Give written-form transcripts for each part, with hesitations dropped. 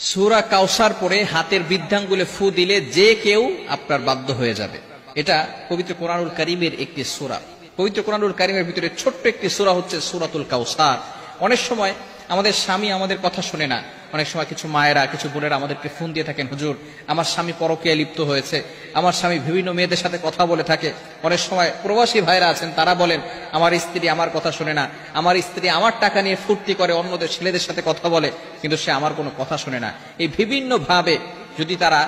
সূরা কাউসার পড়ে হাতের বৃদ্ধাঙ্গুলে ফু দিলে যে কেউ আপনার বাধ্য হয়ে যাবে। এটা পবিত্র কোরআনুল কারীমের একটি সূরা। পবিত্র কোরআনুল কারীমের ভিতরে ছোট্ট একটি সূরা হচ্ছে সূরাতুল কাউসার। অনেক সময় আমাদের স্বামী আমাদের কথা শুনে না। অনেক সময় কিছু মায়েরা, কিছু বোনেরা আমাদেরকে ফোন দিয়ে থাকেন, হুজুর আমার স্বামী পরকীয়ায় লিপ্ত হয়েছে, আমার স্বামী বিভিন্ন মেয়েদের সাথে কথা বলে থাকে। অনেক সময় প্রবাসী ভাইরা আছেন, তারা বলেন আমার স্ত্রী আমার কথা শুনে না, আমার স্ত্রী আমার টাকা নিয়ে ফুর্তি করে অন্যদের ছেলেদের সাথে কথা বলে, কিন্তু সে আমার কোনো কথা শুনে না। এই বিভিন্ন ভাবে যদি তারা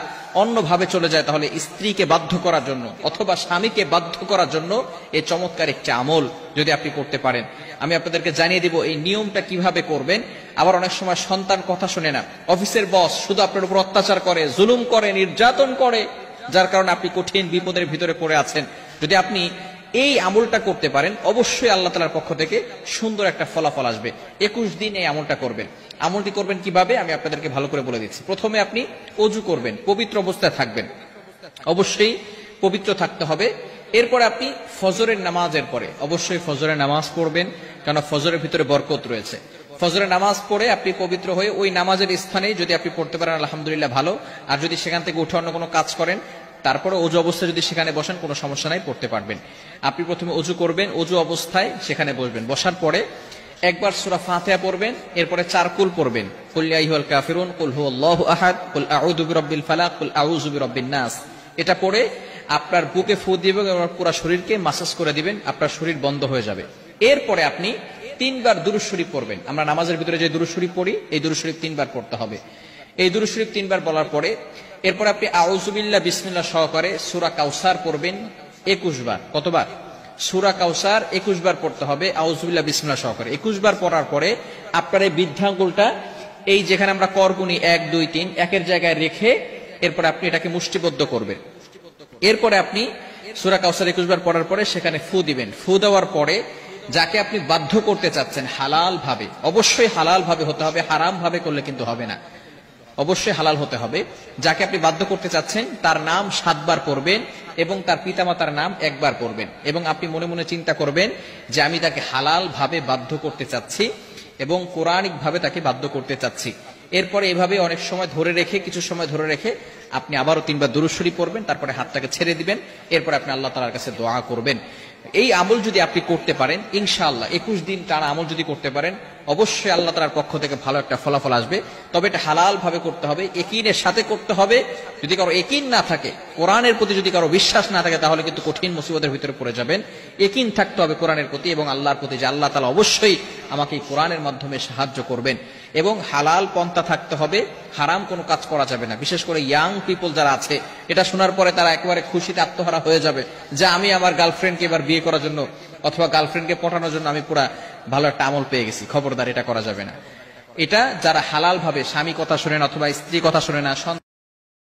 অন্যভাবে চলে যায়, তাহলে স্ত্রীকে বাধ্য করার জন্য অথবা স্বামীকে বাধ্য করার জন্য এই চমৎকার একটি আমল যদি আপনি করতে পারেন, আমি আপনাদেরকে জানিয়ে দিব এই নিয়মটা কিভাবে করবেন। আবার অনেক সময় সন্তান কথা শুনে না, অফিসের বস শুধু আপনার উপর অত্যাচার করে, জুলুম করে, নির্যাতন করে, যার কারণে আপনি কঠিন বিপদের ভিতরে পড়ে আছেন। যদি আপনি এই আমলটা করতে পারেন, অবশ্যই আল্লাহ তাআলার পক্ষ থেকে সুন্দর একটা ফলাফল আসবে। 21 দিন এই আমলটা করবেন। আমলটি করবেন কিভাবে আমি আপনাদেরকে ভালো করে বলে দিচ্ছি। প্রথমে আপনি ওযু করবেন, পবিত্র অবস্থায় থাকবেন, অবশ্যই পবিত্র থাকতে হবে। এরপরে আপনি ফজরের নামাজের পরে অবশ্যই ফজরের নামাজ পড়বেন, কারণ ফজরের ভিতরে বরকত রয়েছে। ফজরের নামাজ পড়ে আপনি পবিত্র হয়ে ওই নামাজের স্থানে যদি আপনি পড়তে পারেন আলহামদুলিল্লাহ ভালো। আর যদি সেখান থেকে উঠে অন্য কোনো কাজ করেন, তারপরে ওযু অবস্থায় যদি সেখানে বসেন কোনো সমস্যা নাই, পড়তে পারবেন। আপনি প্রথমে ওযু করবেন, ওযু অবস্থায় সেখানে বসবেন। বসার পরে একবার সূরা ফাতিহা পড়বেন, এরপরে 4 কুল পড়বেন, কুল ইয়া আইয়ুহাল কাফিরুন, কুল হুয়াল্লাহু আহাদ, কুল আউযু বিরাব্বিল ফালাক, কুল আউযু বিরাব্বিন নাস। এটা পড়ে আপনার বুকে ফু দিবেন এবং পুরো শরীরকে মাসাজ করে দিবেন, আপনার শরীর বন্ধ হয়ে যাবে। এরপরে আপনি 3 বার দুরূদ শরীফ পড়বেন। আমরা নামাজের ভিতরে যে দুরূদ শরীফ পড়ি, এই দুরূদ শরীফ 3 বার পড়তে হবে। এই দুরূদ শরীফ 3 বার বলার পরে এরপর আপনি আউযু বিল্লাহ বিসমিল্লাহ সহকারে সূরা কাউসার পড়বেন 21 বার। কতবার? সূরা কাউসার 21 বার পড়তে হবে আউযু বিল্লাহ বিসমিল্লাহ সহকারে। 21 বার পড়ার পরে আপনার এই বৃদ্ধাঙ্গুলটা এই যেখানে আমরা করগুনি 1 2 3 একের জায়গায় রেখে এরপর আপনি এটাকে মুষ্টিবদ্ধ করবেন। এরপরে আপনি সূরা কাউসার 21 বার পড়ার পরে সেখানে ফু দিবেন। ফু দেওয়ার পরে যাকে আপনি বাধ্য করতে চাচ্ছেন হালাল ভাবে, অবশ্যই হালাল ভাবে হতে হবে, হারাম ভাবে করলে কিন্তু হবে না, অবশ্যই হালাল হতে হবে। যাকে আপনি বাধ্য করতে চাচ্ছেন তার নাম 7 বার পড়বেন এবং তার পিতামাতার নাম 1 বার পড়বেন, এবং আপনি মনে মনে চিন্তা করবেন যে আমি তাকে হালাল ভাবে বাধ্য করতে চাচ্ছি এবং কোরআনিক ভাবে তাকে বাধ্য করতে চাচ্ছি। এরপরে এভাবে অনেক সময় ধরে রেখে, কিছু সময় ধরে রেখে আপনি আবারও 3 বার দুরূদ শরীফ পড়বেন, তারপরে হাতটাকে ছেড়ে দিবেন। এরপর আপনি আল্লাহ তাআলার কাছে দোয়া করবেন। এই আমল যদি আপনি করতে পারেন ইনশাআল্লাহ 21 দিন টানা আমল যদি করতে পারেন, অবশ্যই আল্লাহ তাআলার পক্ষ থেকে ভালো একটা ফলাফল আসবে। তবে এটা হালাল ভাবে করতে হবে, ইয়াকিনের সাথে করতে হবে। যদি কারো ইয়াকিন না থাকে, কোরআনের প্রতি যদি কারো বিশ্বাস না থাকে, তাহলে কিন্তু কঠিন মুসিবতের ভিতরে পড়ে যাবেন। ইয়াকিন থাকতে হবে কোরআনের প্রতি এবং আল্লাহর প্রতি, যে আল্লাহ তাআলা অবশ্যই আমাকে এই কোরআনের মাধ্যমে সাহায্য করবেন। এবং হালাল পন্থা থাকতে হবে, হারাম কোনো কাজ করা যাবে না। বিশেষ করে ইয়াং পিপল যারা আছে, এটা শোনার পরে তারা একেবারে খুশিতে আত্মহারা হয়ে যাবে যে আমি আমার গার্লফ্রেন্ডকে এবার বিয়ে করার জন্য অথবা গার্লফ্রেন্ডকে পটানোর জন্য আমি পুরা ভালো একটা আমল পেয়ে গেছি। খবরদার, এটা করা যাবে না। এটা যারা হালাল ভাবে স্বামী কথা শোনেন অথবা স্ত্রী কথা শোনে না,